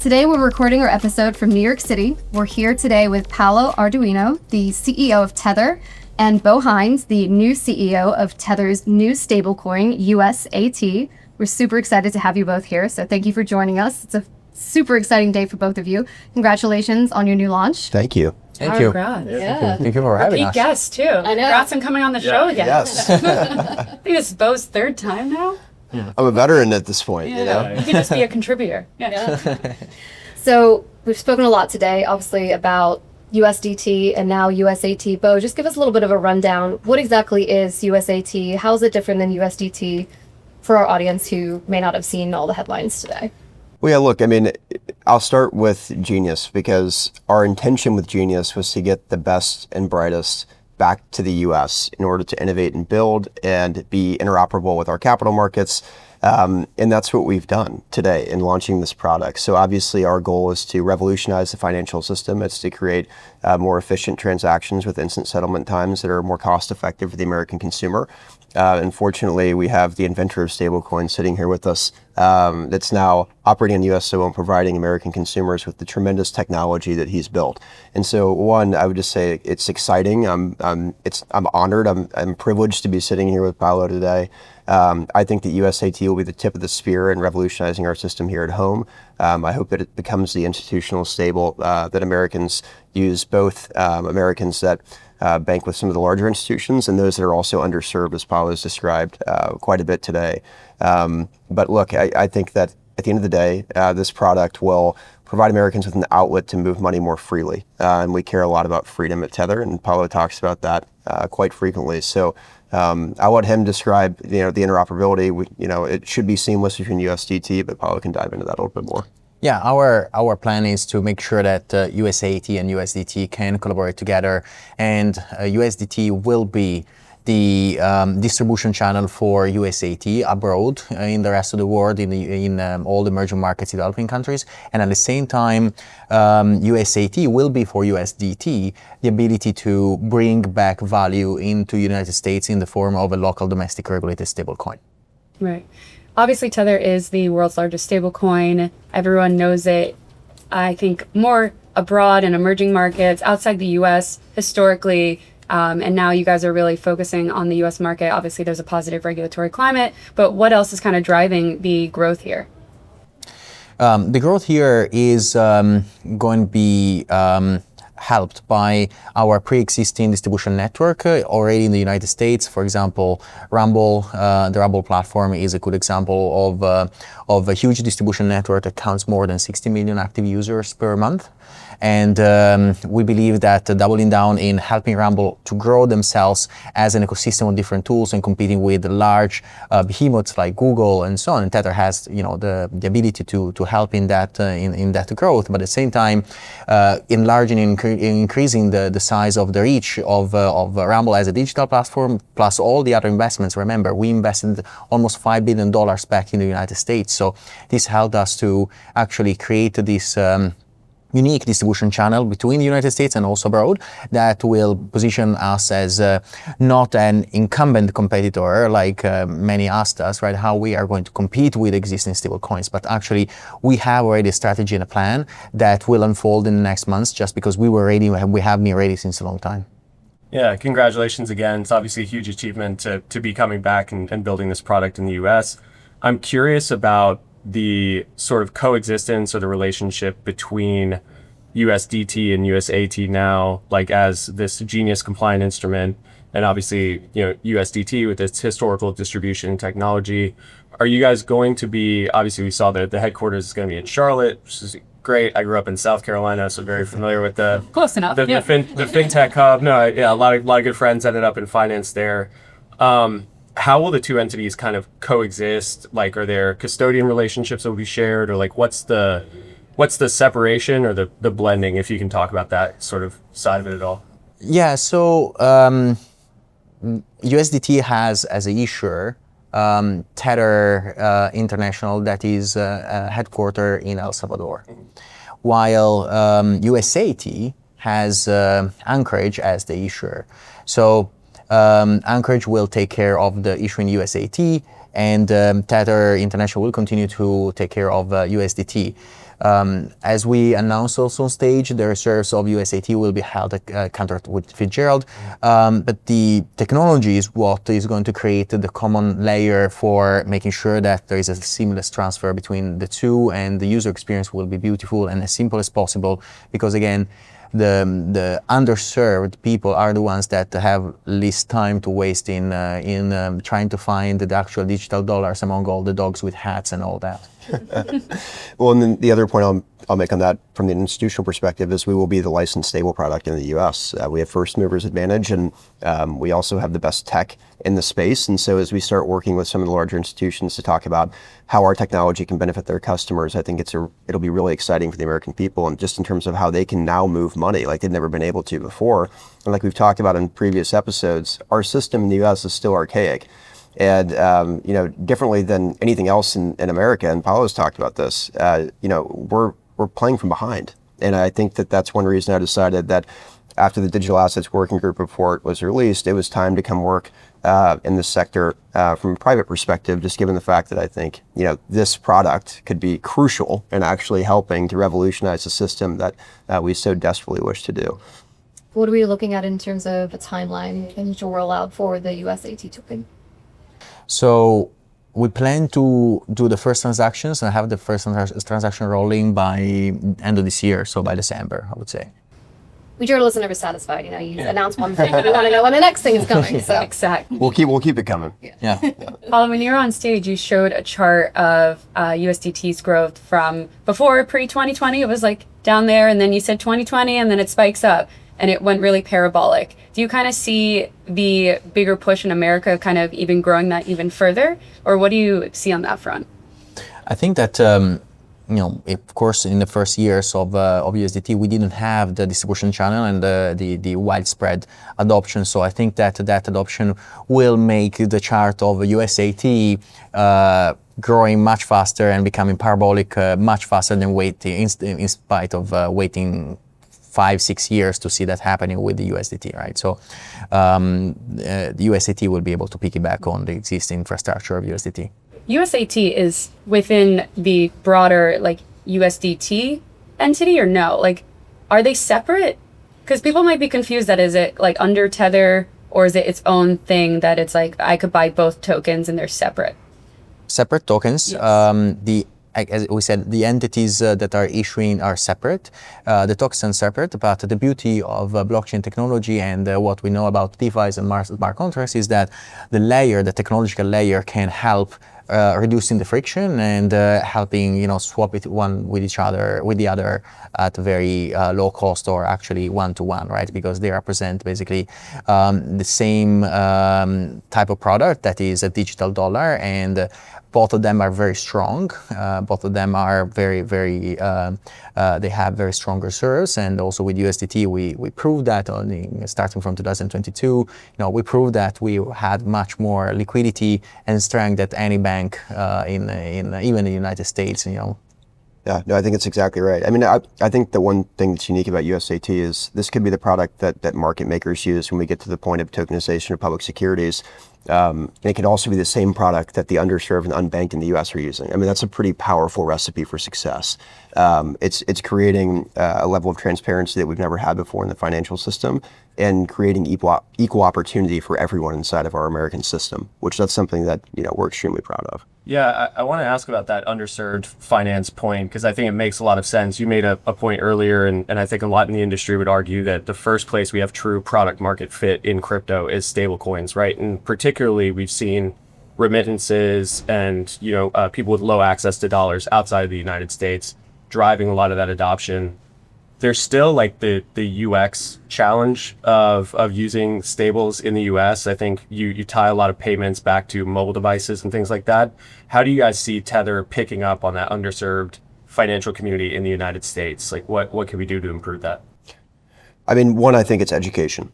Today we're recording our episode from New York City. We're here today with Paolo Ardoino, the CEO of Tether, and Bo Hines, the new CEO of Tether's new stablecoin USAT. We're super excited to have you both here, so thank you for joining us. It's a super exciting day for both of you. Congratulations on your new launch. Thank you. Thank you. Yeah. Thank you for having us. Guest too. I know. Congrats on coming on the show again. Yes. I think this is Bo's third time now. I'm a veteran at this point, you know? You can just be a contributor. Yeah. So we've spoken a lot today, obviously, about USDT and now USAT. Bo, just give us a little bit of a rundown. What exactly is USAT? How is it different than USDT for our audience who may not have seen all the headlines today? Well, yeah, look, I mean, I'll start with Genius because our intention with Genius was to get the best and brightest back to the US in order to innovate and build and be interoperable with our capital markets. And that's what we've done today in launching this product. So obviously our goal is to revolutionize the financial system. It's to create more efficient transactions with instant settlement times that are more cost effective for the American consumer. Unfortunately, we have the inventor of stablecoins sitting here with us that's now operating in US soil and providing American consumers with the tremendous technology that he's built. And so one, I would just say it's exciting. I'm honored. I'm privileged to be sitting here with Paolo today. I think that USAT will be the tip of the spear in revolutionizing our system here at home. I hope that it becomes the institutional stable that Americans use, both Americans that bank with some of the larger institutions and those that are also underserved, as Paolo has described quite a bit today. But look, I think that at the end of the day, this product will provide Americans with an outlet to move money more freely. And we care a lot about freedom at Tether, and Paolo talks about that quite frequently. So I'll let him describe, the interoperability. It should be seamless between USDT, but Paolo can dive into that a little bit more. Yeah, our plan is to make sure that USAT and USDT can collaborate together, and USDT will be the distribution channel for USAT abroad in the rest of the world, in all the emerging markets, developing countries, and at the same time, USAT will be for USDT the ability to bring back value into the United States in the form of a local domestic regulated stablecoin. Right. Obviously, Tether is the world's largest stablecoin. Everyone knows it. I think more abroad in emerging markets, outside the US, historically, and now you guys are really focusing on the US market. Obviously, there's a positive regulatory climate, but what else is kind of driving the growth here? The growth here is going to be helped by our pre-existing distribution network already in the United States. For example, Rumble, the Rumble platform is a good example of a huge distribution network that counts more than 60 million active users per month. And we believe that doubling down in helping Rumble to grow themselves as an ecosystem of different tools and competing with large behemoths like Google and so on, and Tether has the ability to help in that growth, but at the same time enlarging and increasing the size of the reach of Rumble as a digital platform, plus all the other investments. Remember, we invested almost $5 billion back in the United States, so this helped us to actually create this unique distribution channel between the United States and also abroad that will position us as not an incumbent competitor like many asked us, right? How we are going to compete with existing stablecoins, but actually we have already a strategy and a plan that will unfold in the next months, just because we have been ready since a long time. Yeah, congratulations again. It's obviously a huge achievement to be coming back and building this product in the US. I'm curious about the sort of coexistence or the relationship between USDT and USAT now, like as this Genius compliant instrument, and obviously, USDT with its historical distribution technology. Are you guys going to be, obviously we saw that the headquarters is going to be in Charlotte, which is great. I grew up in South Carolina, so very familiar with the Close enough. the fintech hub. No, yeah, a lot of good friends ended up in finance there. How will the two entities kind of coexist? Like, are there custodian relationships that will be shared, or like what's the separation or the blending, if you can talk about that sort of side of it at all? Yeah, so USDT has as a issuer Tether International, that is headquartered in El Salvador, while USAT has Anchorage as the issuer. So Anchorage will take care of the issuing USAT, and Tether International will continue to take care of USDT. As we announced also on stage, the reserves of USAT will be held at Cantor with Fitzgerald, but the technology is what is going to create the common layer for making sure that there is a seamless transfer between the two, and the user experience will be beautiful and as simple as possible, because again, the underserved people are the ones that have least time to waste in trying to find the actual digital dollars among all the dogs with hats and all that. Well, and then the other point I'll make on that from the institutional perspective is we will be the licensed stable product in the U.S. We have first movers advantage, and we also have the best tech in the space. And so as we start working with some of the larger institutions to talk about how our technology can benefit their customers, I think it'll be really exciting for the American people, and just in terms of how they can now move money like they've never been able to before. And like we've talked about in previous episodes, our system in the U.S. is still archaic. And, differently than anything else in America, and Paolo's talked about this, we're playing from behind. And I think that's one reason I decided that after the Digital Assets Working Group report was released, it was time to come work in this sector from a private perspective, just given the fact that I think, this product could be crucial in actually helping to revolutionize the system that we so desperately wish to do. What are we looking at in terms of a timeline and to roll out for the USAT token? So we plan to do the first transactions and have the first transaction rolling by end of this year, so by December, I would say. We journalists are never satisfied. You announce one thing, we want to know when the next thing is coming. So Exactly. We'll keep it coming. Yeah. Paolo, when you were on stage, you showed a chart of USDT's growth from before pre-2020. It was like down there, and then you said 2020, and then it spikes up, and it went really parabolic. Do you kind of see the bigger push in America kind of even growing that even further? Or what do you see on that front? I think that, of course, in the first years of USDT, we didn't have the distribution channel and the widespread adoption. So I think that adoption will make the chart of USAT growing much faster and becoming parabolic much faster than waiting, in spite of waiting 5-6 years to see that happening with the USDT, right? So the USDT will be able to piggyback on the existing infrastructure of USDT. USAT is within the broader USDT entity, or no? Are they separate? Because people might be confused that is it under Tether, or is it its own thing that it's I could buy both tokens and they're separate? Separate tokens. Yes. As we said, the entities that are issuing are separate, the tokens are separate, but the beauty of blockchain technology and what we know about DeFi and smart contracts is that the technological layer can help reducing the friction and helping swap it one with the other at a very low cost, or actually one-to-one, right? Because they represent basically the same type of product, that is a digital dollar, and both of them are very strong. Both of them are very they have very strong reserves, and also with USDT we proved that starting from 2022, we proved that we had much more liquidity and strength than any bank in even the United States. Yeah, no, I think it's exactly right. I mean, I think the one thing that's unique about USAT is this could be the product that market makers use when we get to the point of tokenization of public securities. And it could also be the same product that the underserved and unbanked in the U.S. are using. I mean, that's a pretty powerful recipe for success. It's creating a level of transparency that we've never had before in the financial system, and creating equal opportunity for everyone inside of our American system, which that's something that we're extremely proud of. Yeah, I want to ask about that underserved finance point, because I think it makes a lot of sense. You made a point earlier, and I think a lot in the industry would argue that the first place we have true product market fit in crypto is stablecoins, right? And particularly we've seen remittances and people with low access to dollars outside of the United States driving a lot of that adoption. There's still the UX challenge of using stables in the US. I think you tie a lot of payments back to mobile devices and things like that. How do you guys see Tether picking up on that underserved financial community in the United States? What can we do to improve that? I mean, one, I think it's education,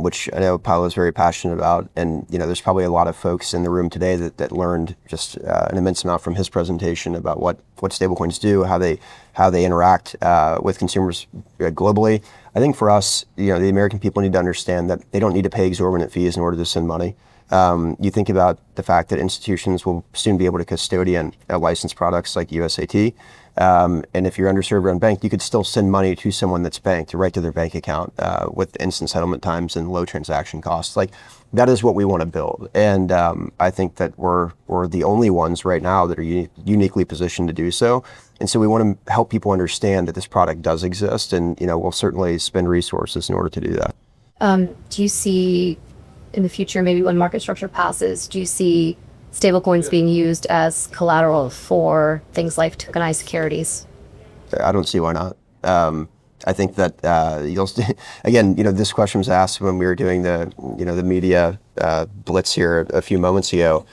which I know Paolo is very passionate about. And, there's probably a lot of folks in the room today that learned just an immense amount from his presentation about what stablecoins do, how they interact with consumers globally. I think for us, the American people need to understand that they don't need to pay exorbitant fees in order to send money. You think about the fact that institutions will soon be able to custodian licensed products like USAT. And if you're underserved or unbanked, you could still send money to someone that's banked right to their bank account with instant settlement times and low transaction costs. Like, that is what we want to build. And I think that we're the only ones right now that are uniquely positioned to do so. And so we want to help people understand that this product does exist, and we'll certainly spend resources in order to do that. Do you see in the future, maybe when market structure passes, do you see stablecoins being used as collateral for things like tokenized securities? I don't see why not. I think that again, this question was asked when we were doing the media blitz here a few moments ago.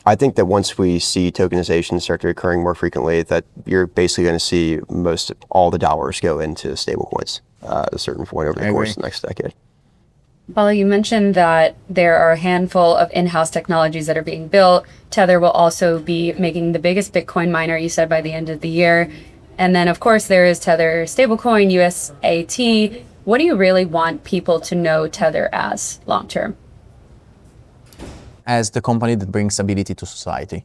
I think that once we see tokenization start to occurring more frequently, that you're basically going to see most all the dollars go into stablecoins at a certain point over the course of the next decade. Paolo, you mentioned that there are a handful of in-house technologies that are being built. Tether will also be making the biggest Bitcoin miner, you said, by the end of the year. And then, of course, there is Tether Stablecoin USAT. What do you really want people to know Tether as long-term? As the company that brings stability to society.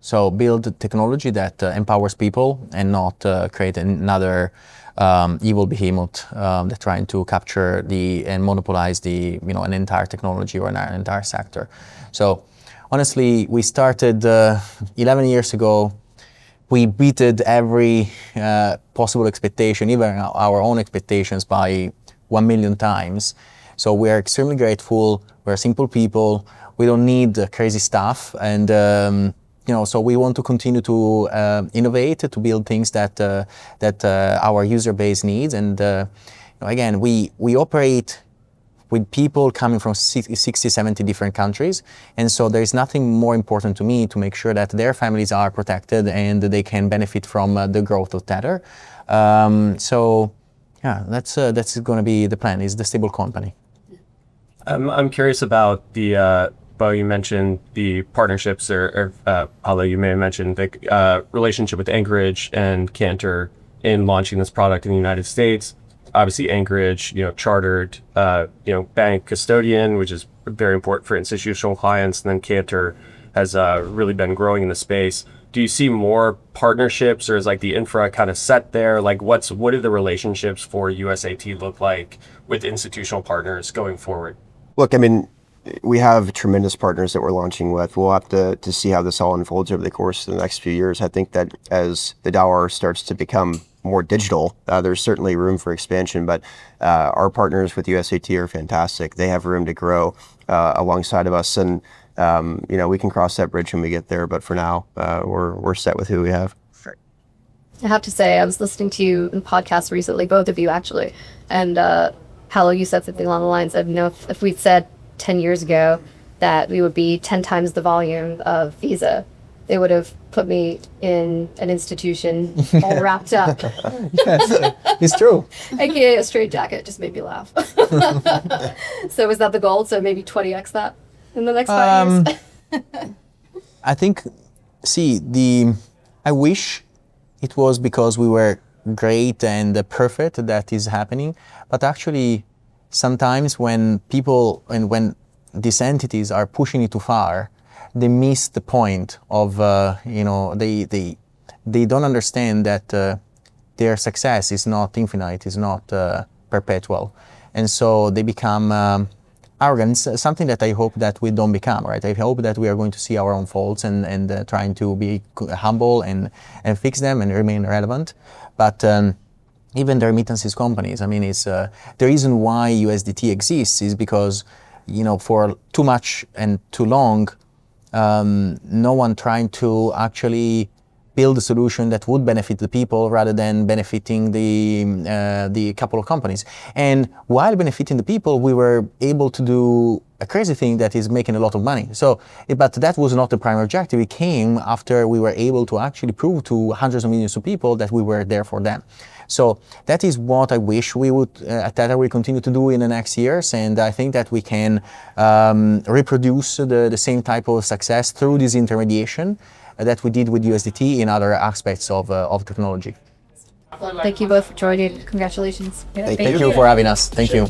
So build technology that empowers people and not create another evil behemoth that's trying to capture and monopolize an entire technology or an entire sector. So honestly, we started 11 years ago. We beated every possible expectation, even our own expectations, by 1 million times. So we are extremely grateful. We're simple people. We don't need crazy stuff, and so we want to continue to innovate, to build things that our user base needs. And again, we operate with people coming from 60, 70 different countries, and so there is nothing more important to me to make sure that their families are protected and they can benefit from the growth of Tether. So yeah, that's going to be the plan. Is the stable company. I'm curious about the. Bo, you mentioned the partnerships, or Paolo, you may have mentioned the relationship with Anchorage and Cantor in launching this product in the United States. Obviously, Anchorage, chartered, bank custodian, which is very important for institutional clients. And then Cantor has really been growing in the space. Do you see more partnerships, or is like the infra kind of set there? Like, what do the relationships for USAT look like with institutional partners going forward? Look, I mean, we have tremendous partners that we're launching with. We'll have to see how this all unfolds over the course of the next few years. I think that as the dollar starts to become more digital, there's certainly room for expansion, but our partners with USAT are fantastic. They have room to grow alongside of us, and we can cross that bridge when we get there, but for now, we're set with who we have. I have to say, I was listening to you in podcasts recently, both of you actually, and Paolo, you said something along the lines of, if we'd said 10 years ago that we would be 10 times the volume of Visa, they would have put me in an institution all wrapped up. Yes, it's true. AKA a straight jacket, just made me laugh. So is that the goal? So maybe 20x that in the next 5 years? I think, I wish it was because we were great and perfect that is happening, but actually sometimes when people and when these entities are pushing it too far, they miss the point of they don't understand that their success is not infinite, is not perpetual, and so they become arrogant. Something that I hope that we don't become. Right? I hope that we are going to see our own faults and trying to be humble and fix them and remain relevant, but. Even the remittances companies, it's the reason why USDT exists is because, for too much and too long, no one trying to actually build a solution that would benefit the people rather than benefiting the couple of companies. And while benefiting the people, we were able to do a crazy thing that is making a lot of money. But that was not the primary objective. It came after we were able to actually prove to hundreds of millions of people that we were there for them. So that is what I wish we would, at Tether, we continue to do in the next years. And I think that we can reproduce the same type of success through this intermediation that we did with USDT in other aspects of technology. Thank you both for joining. Congratulations. Thank you for having us. Thank you.